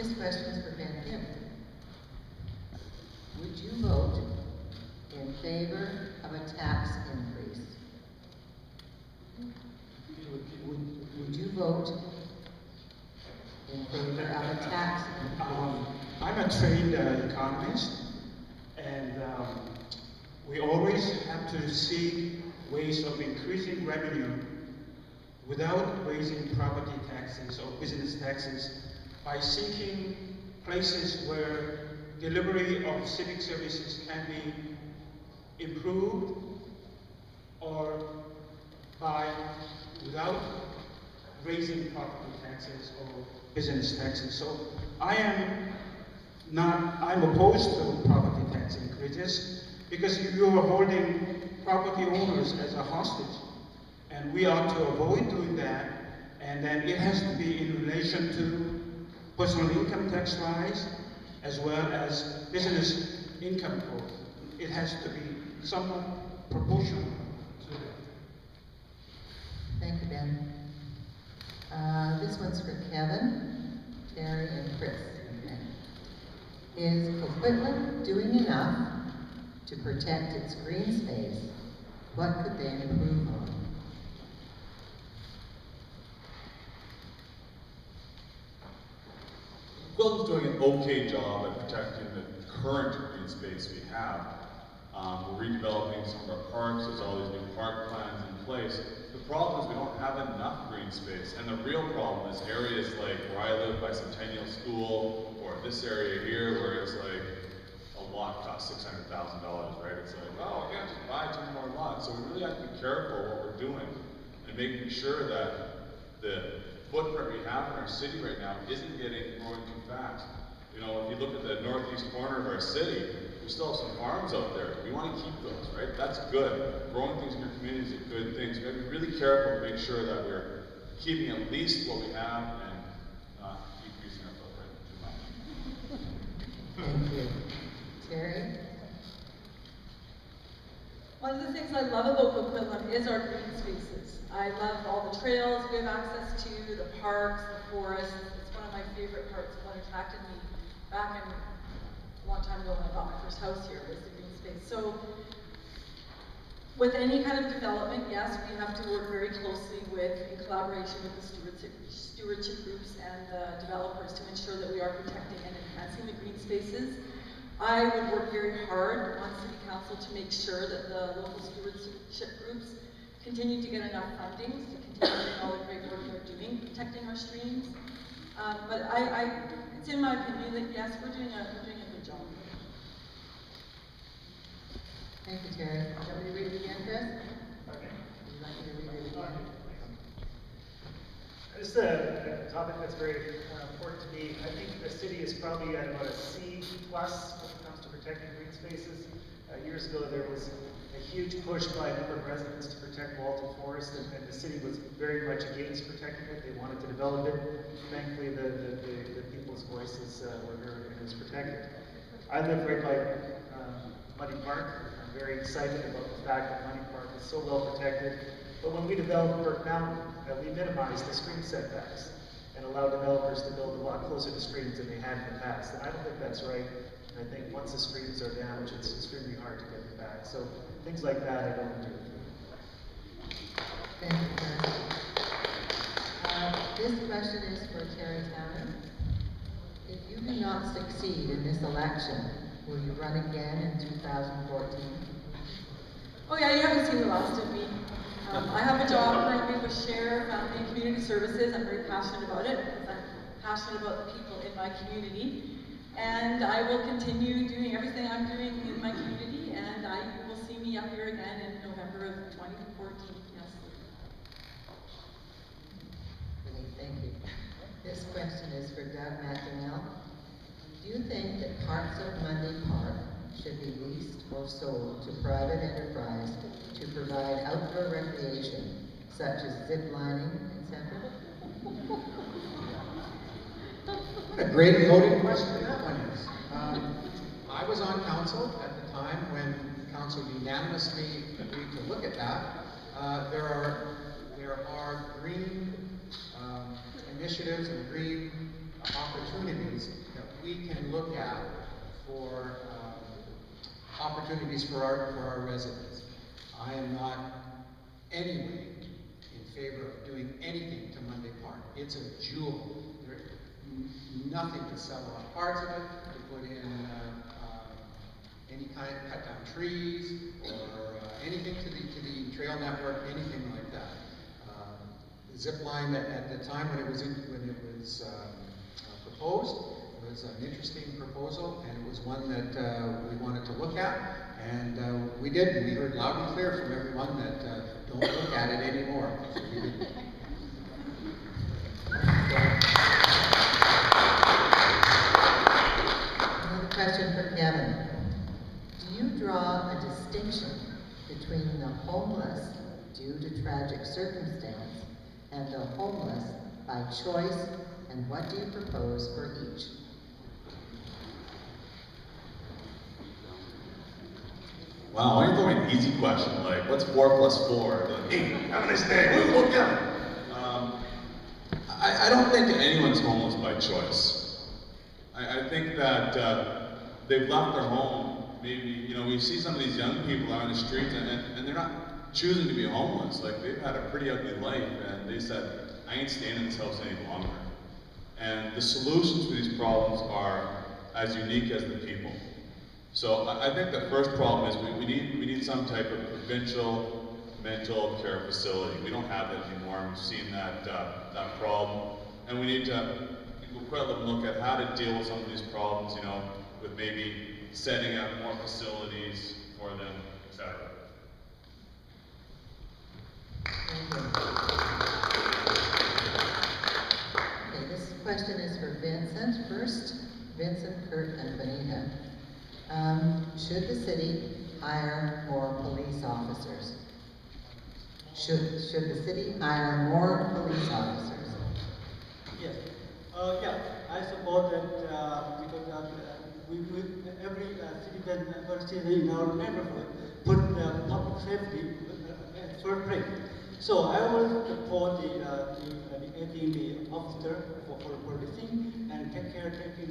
This question is for Ben Kim. Would you vote in favor of a tax increase? Would you vote in favor of a tax increase? I'm a trained economist, and we always have to seek ways of increasing revenue without raising property taxes or business taxes by seeking places where delivery of civic services can be improved, or without raising property taxes or business taxes. So I'm opposed to property tax increases because you are holding property owners as a hostage, and we ought to avoid doing that. And then it has to be in relation to personal income tax rise as well as business income growth. It has to be somewhat proportional to that. Thank you, Ben. This one's for Kevin, Terry, and Chris. Is Burquitlam doing enough to protect its green space? What could they improve on? Burquitlam's doing an okay job at protecting the current green space we have. We're redeveloping some of our parks. There's all these new park plans in place. The problem is we don't have enough green space, and the real problem is areas like where I live by Centennial School, or this area here where it's like a lot costs $600,000, right? It's like, oh, I can't just buy 2 more lots. So we really have to be careful what we're doing and making sure that the footprint we have in our city right now isn't growing too fast. You know, if you look at the northeast corner of our city, we still have some farms out there. We want to keep those, right? That's good. Growing things in your community is a good thing. So we have to be really careful to make sure that we're keeping at least what we have and not decreasing our footprint too much. Thank you. Terry? One of the things I love about Burquitlam is our green spaces. I love all the trails we have access to, the parks, the forests. It's one of my favorite parts. What attracted me back in a long time ago when I bought my first house here was the green space. So with any kind of development, yes, we have to work very closely in collaboration with the stewardship groups and the developers to ensure that we are protecting and enhancing the green spaces. I would work very hard on City Council to make sure that the local stewardship groups continue to get enough funding to continue doing all the great work they're doing, protecting our streams. But it's in my opinion that yes, we're doing a good job. Thank you, Terry. Do you want me to read it again, Chris? Okay. Would you like me to read it again? This is a topic that's very important to me. I think the city is probably at about a C+ when it comes to protecting green spaces. Years ago, there was a huge push by a number of residents to protect Walton Forest, and the city was very much against protecting it. They wanted to develop it. Thankfully, the people's voices were heard and it was protected. I live right by Muddy Park. I'm very excited about the fact that Muddy Park is so well protected. But when we developed Burke Mountain, we minimized the stream setbacks and allowed developers to build a lot closer to streams than they had in the past. And I don't think that's right. And I think once the streams are damaged, it's extremely hard to get them back. So things like that, I don't do. Thank you, Chris. This question is for Terry Towner. If you do not succeed in this election, will you run again in 2014? Oh yeah, you haven't seen the last of me. I have a job currently with Share Family and Community Services. I'm very passionate about it because I'm passionate about the people in my community. And I will continue doing everything I'm doing in my community, and you will see me up here again in November of 2014, yes. Great, thank you. This question is for Doug McDonnell. Do you think that parts of Mundy Park should be leased or sold to private enterprise to provide outdoor recreation, such as zip lining, etc.? What a great voting question that one is. I was on council at the time when council unanimously agreed to look at that. There are green initiatives and green opportunities look at for opportunities for our residents. I am not anyway in favor of doing anything to Monday Park. It's a jewel. There's nothing to sell off parts of it, to put in any kind, cut down trees, or anything to the trail network, anything like that. The zip line at the time when it was proposed was an interesting proposal, and it was one that we wanted to look at, and we did. And we heard loud and clear from everyone that don't look at it anymore. So we didn't. Another question for Kevin. Do you draw a distinction between the homeless due to tragic circumstance and the homeless by choice, and what do you propose for each? Wow, why don't you throw me an easy question, like, what's 4 plus 4? Like, hey, have a nice day, look down. I don't think anyone's homeless by choice. I think that they've left their home. Maybe, you know, we see some of these young people out on the streets, and they're not choosing to be homeless. Like, they've had a pretty ugly life, and they said, I ain't staying in this house any longer. And the solutions to these problems are as unique as the people. So I think the first problem is we need some type of provincial mental care facility. We don't have that anymore. We've seen that problem, and we need to look at how to deal with some of these problems. You know, with maybe setting up more facilities for them, etc. Thank you. Okay, this question is for Vincent. First, Vincent, Kurt, and Benita. Should the city hire more police officers? Should the city hire more police officers? Yes. Yeah, I support that because every citizen, every citizen in our neighborhood put public safety at first place. So I will support adding the officer for policing and taking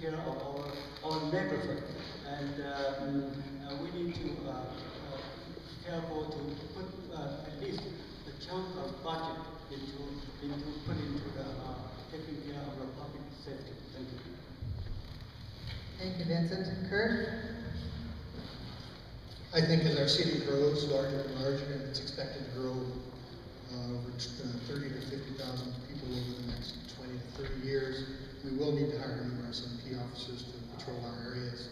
care of our neighborhood. And we need to be careful to put at least a chunk of budget into taking care of our public safety. Thank you. Thank you, Vincent. Kurt? I think as our city grows larger and larger, and it's expected to grow over 30 to 50,000 people over the next 20 to 30 years, we will need to hire more SMP officers to patrol our areas.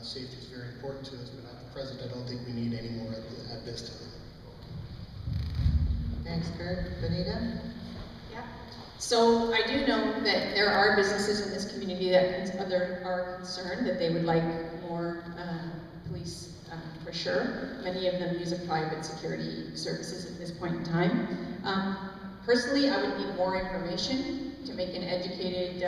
Safety is very important to us, but at the present, I don't think we need any more at this time. Thanks, Kurt. Benita? Yeah. So I do know that there are businesses in this community that are concerned that they would like more police for sure. Many of them use a private security services at this point in time. Personally, I would need more information to make an educated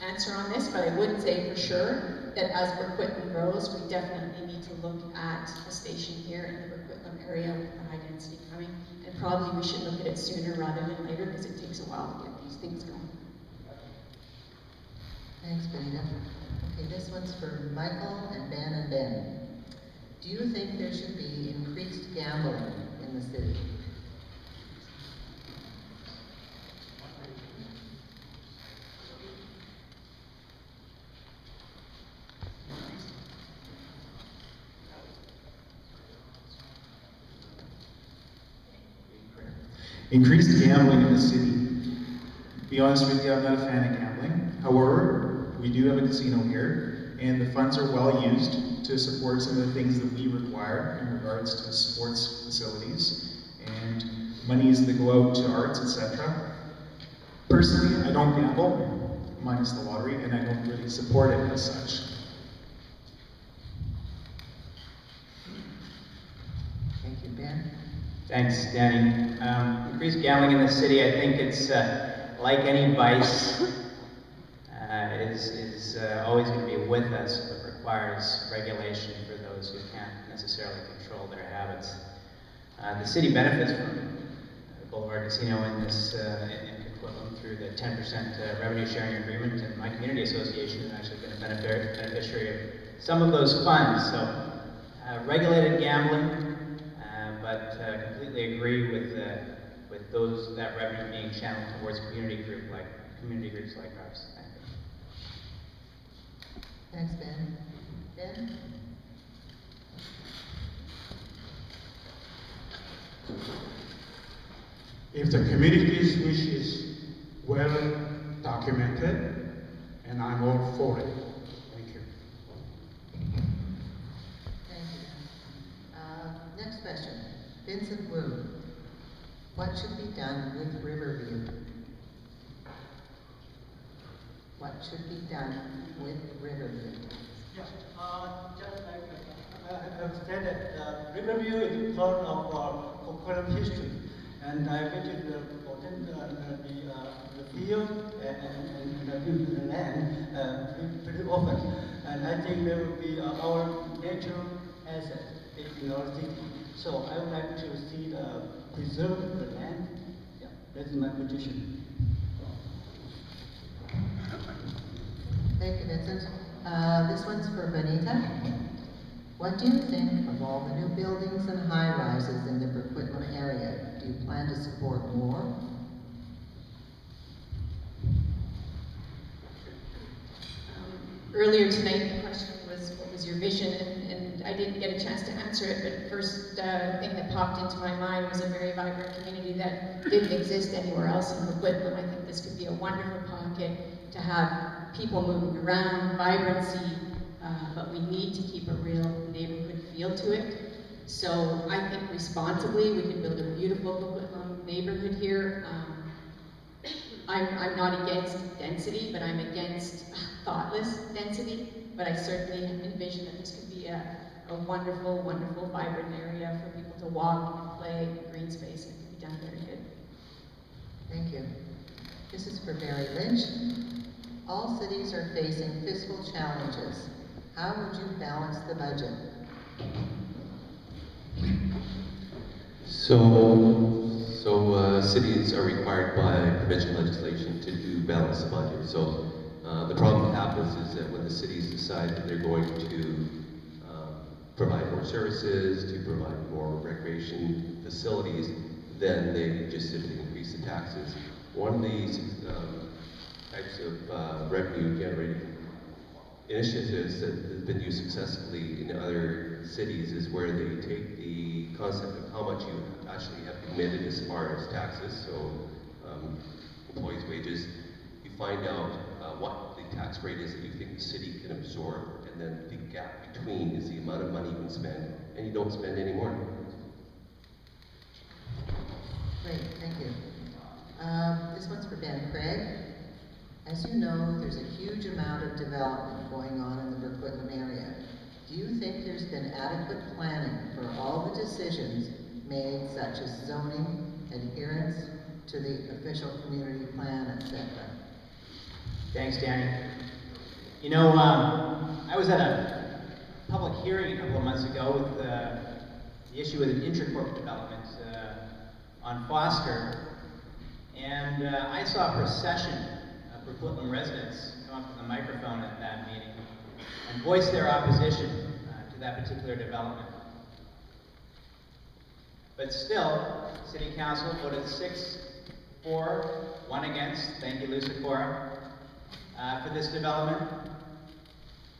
answer on this, but I would say for sure that as Burquitlam grows, we definitely need to look at a station here in the Burquitlam area with the high density coming, and probably we should look at it sooner rather than later because it takes a while to get these things going. Thanks, Benita. Okay, this one's for Michael and Ben. Do you think there should be increased gambling in the city? Increased gambling in the city. To be honest with you, I'm not a fan of gambling. However, we do have a casino here, and the funds are well used to support some of the things that we require in regards to sports facilities and monies that go out to arts, etc. Personally, I don't gamble, minus the lottery, and I don't really support it as such. Thank you, Ben. Thanks, Danny. Increased gambling in the city, I think it's like any vice, is always going to be with us, but requires regulation for those who can't necessarily control their habits. The city benefits from the Boulevard Casino in this in Burquitlam through the 10% revenue sharing agreement, and my community association has actually been a beneficiary of some of those funds. So regulated gambling, but completely agree with that revenue being channeled towards community groups like ours. Thank you. Thanks, Ben. Ben? If the community's wish is well documented, and I'm all for it. Thank you. Thank you. Next question. Vincent Wu. What should be done with Riverview? What should be done with Riverview? Yes, just like I've said that Riverview is part of our Burquitlam history, and I visited the field and the land pretty often, and I think there will be our natural asset in our city. So I would like to see preserve the land. Yeah, that's my position. Thank you, Vincent. This one's for Benita. What do you think of all the new buildings and high-rises in the Burquitlam area? Do you plan to support more? Earlier tonight, the question was, what was your vision? And I didn't get a chance to answer it, but first thing that popped into my mind was a very vibrant community that didn't exist anywhere else in Burquitlam. I think this could be a wonderful pocket to have people moving around, vibrancy, but we need to keep a real neighborhood feel to it. So I think responsibly we can build a beautiful Burquitlam neighborhood here. I'm not against density, but I'm against thoughtless density. But I certainly envision that this could be a wonderful, wonderful, vibrant area for people to walk and play, green space, and it can be done very good. Thank you. This is for Barry Lynch. All cities are facing fiscal challenges. How would you balance the budget? Cities are required by provincial legislation to do balance the budget. So the problem that happens is that when the cities decide that they're going to provide more services, to provide more recreation facilities, then they just simply increase the taxes. One of these types of revenue generating initiatives that has been used successfully in other cities is where they take the concept of how much you actually have committed as far as taxes, so employees' wages, you find out what the tax rate is that you think the city can absorb, and then the gap between is the amount of money you can spend, and you don't spend any more. Great, thank you. This one's for Ben Craig. As you know, there's a huge amount of development going on in the Burquitlam area. Do you think there's been adequate planning for all the decisions made, such as zoning, adherence to the official community plan, etc.? Thanks, Danny. You know, I was at a public hearing a couple of months ago with the issue of an intracorp development on Foster, and I saw a procession of Burquitlam residents come up to the microphone at that meeting and voice their opposition to that particular development. But still, City Council voted 6 for, 1 against, thank you, Lucifora, for this development.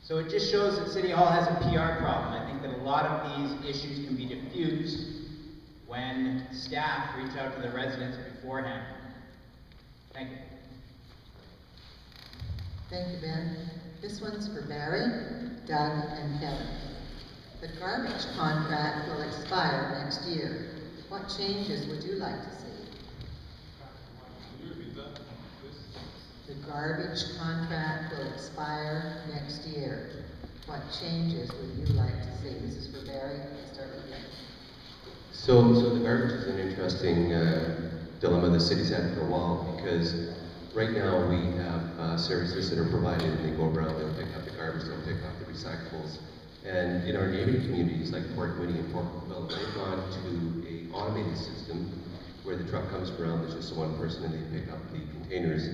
So it just shows that City Hall has a PR problem. I think that a lot of these issues can be diffused when staff reach out to the residents beforehand. Thank you. Thank you, Ben. This one's for Barry, Doug, and Kevin. The garbage contract will expire next year. What changes would you like to see? Can you repeat that, please? The garbage contract will expire next year. What changes would you like to see? This is for Barry. I'll start with you. So the garbage is an interesting dilemma the city's had for a while, because right now we have services that are provided, and they go around, they'll pick up the garbage, they'll pick up the recyclables. And in our neighboring communities like Port Whitney and Port Burquitlam, they've gone to an automated system where the truck comes around, there's just one person and they pick up the containers.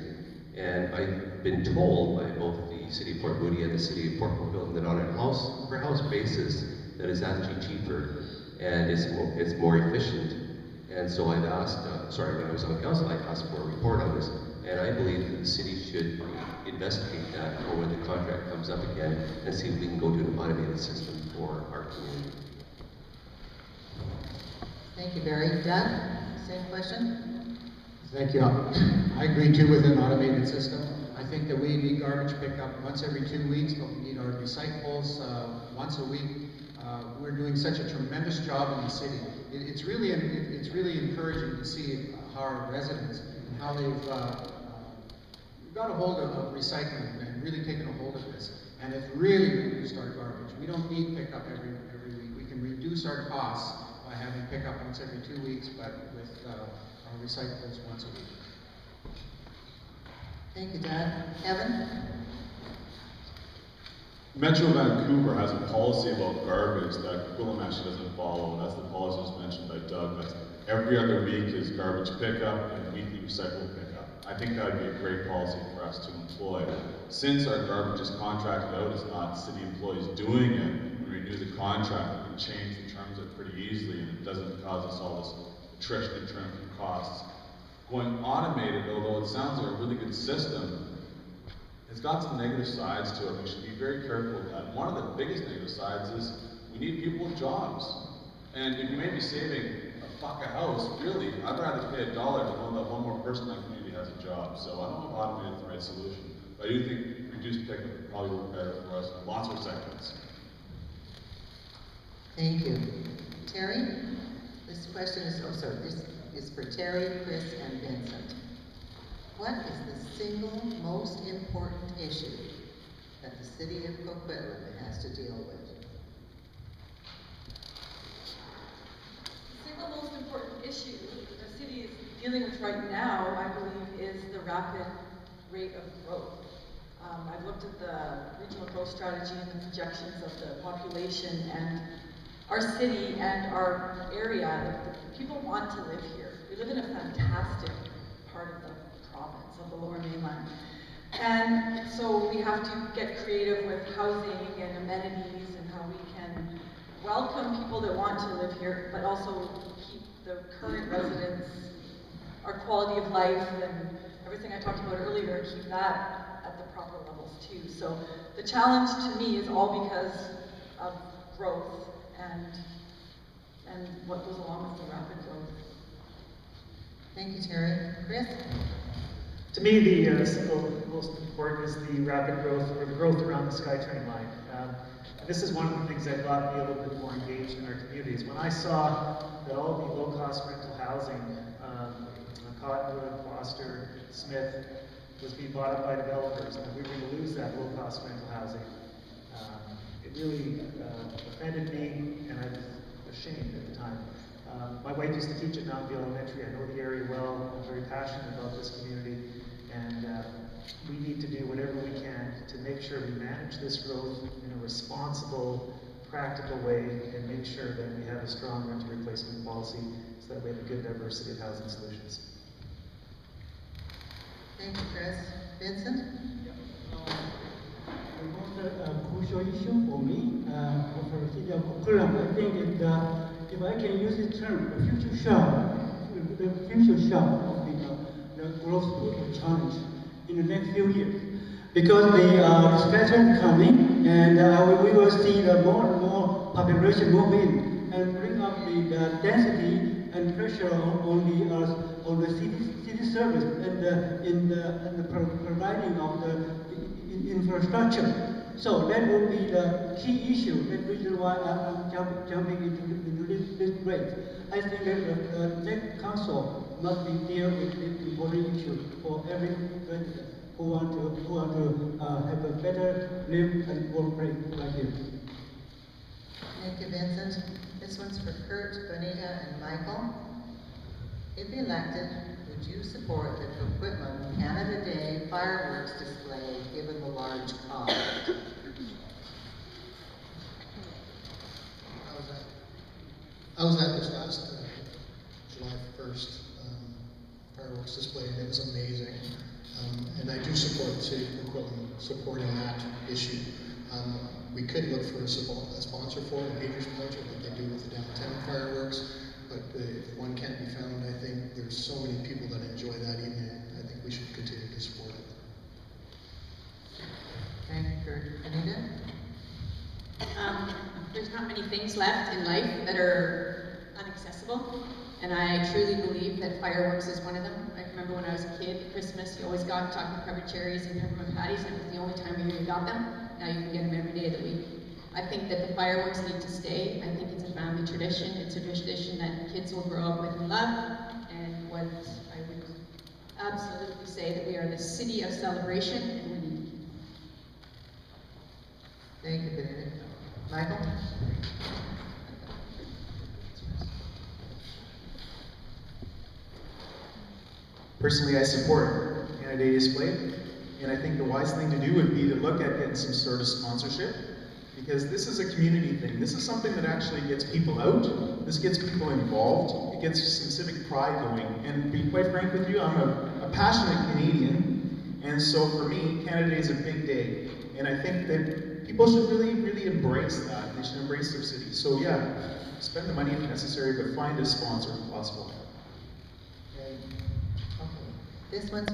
And I've been told by both the City of Port Moody and the City of Port Burquitlam that on a house-per-house basis, that is actually cheaper and it's more efficient. And so I've asked, when I was on council, I asked for a report on this, and I believe that the city should investigate that or when the contract comes up again and see if we can go to an automated system for our community. Thank you, Barry. Doug, same question? Thank you. I agree too with an automated system. I think that we need garbage pickup once every 2 weeks, but we need our recyclables once a week. We're doing such a tremendous job in the city. It's really encouraging to see how our residents and how they've got a hold of recycling and really taken a hold of this. And it's really reduced our garbage. We don't need pickup every week. We can reduce our costs by having pickup once every 2 weeks, but with our recyclables once a week. Thank you, Doug. Evan? Metro Vancouver has a policy about garbage that Burquitlam actually doesn't follow. That's the policy that was mentioned by Doug. That's every other week is garbage pickup and weekly recycle pickup. I think that would be a great policy for us to employ. Since our garbage is contracted out, it's not city employees doing it. When we renew the contract, we can change the terms of it pretty easily, and it doesn't cause us all this attrition in terms of costs. Going automated, although it sounds like a really good system, it's got some negative sides to it. We should be very careful with that. One of the biggest negative sides is we need people with jobs. And if you may be saving a house, really, I'd rather pay $1 to know that one more person in my community has a job. So I don't know if automated is the right solution. But I do think reduced pickup would probably work better for us. Lots of recyclings. Thank you. Terry? This question is, this is for Terry, Chris, and Vincent. What is the single most important issue that the city of Burquitlam has to deal with? The single most important issue the city is dealing with right now, I believe, is the rapid rate of growth. I've looked at the regional growth strategy and the projections of the population, and our city and our area, the people want to live here. We live in a fantastic part of the province, of the Lower Mainland. And so we have to get creative with housing and amenities and how we can welcome people that want to live here, but also keep the current residents, our quality of life and everything I talked about earlier, keep that at the proper levels too. So the challenge to me is all because of growth and what goes along with the rapid growth. Thank you, Terry. Chris? To me, the single most important is the rapid growth, or the growth around the SkyTrain line. This is one of the things that got me a little bit more engaged in our communities. When I saw that all the low-cost rental housing, Cottonwood, Foster, Smith, was being bought up by developers, and we were going to lose that low-cost rental housing, it really offended me, and I was ashamed at the time. My wife used to teach at Mountview Elementary. I know the area well. I'm very passionate about this community, and we need to do whatever we can to make sure we manage this growth in a responsible, practical way, and make sure that we have a strong rental replacement policy so that we have a good diversity of housing solutions. Thank you, Chris. Vincent? The most crucial issue for me, for the city of Burquitlam, I think that if I can use the term, the future shock of the growth challenge in the next few years. Because the expansion coming, and we will see the more and more population move in and bring up the density and pressure on the city service and the providing of the infrastructure. So that will be the key issue. That's the reason why I'm jumping into this rate. I think that the next council must be deal with this important issue for every resident who want to have a better live and work place like here. Thank you, Vincent. This one's for Kurt, Bonita, and Michael. If elected, would you support the Burquitlam Canada Day fireworks display given the large cost? I was at this last July 1st City of Burquitlam supporting that issue. We could look for a sponsor for it, a major sponsor, like they do with the downtown fireworks, but if one can't be found, I think there's so many people that enjoy that evening. I think we should continue to support it. Thank you, Anita. There's not many things left in life that are inaccessible, and I truly believe that fireworks is one of them. I remember when I was a kid, at Christmas, you always got chocolate covered cherries and peppermint patties, and it was the only time of year you got them. Now you can get them every day of the week. I think that the fireworks need to stay. I think it's a family tradition. It's a tradition that kids will grow up with and love, and what I would absolutely say that we are the city of celebration, and we need to keep. Thank you, Benedict. Michael? Personally, I support Canada Day display, and I think the wise thing to do would be to look at getting some sort of sponsorship, because this is a community thing. This is something that actually gets people out. This gets people involved. It gets some civic pride going. And to be quite frank with you, I'm a passionate Canadian, and so for me, Canada Day is a big day. And I think that people should really, really embrace that. They should embrace their city. So yeah, spend the money if necessary, but find a sponsor if possible. Okay. This one's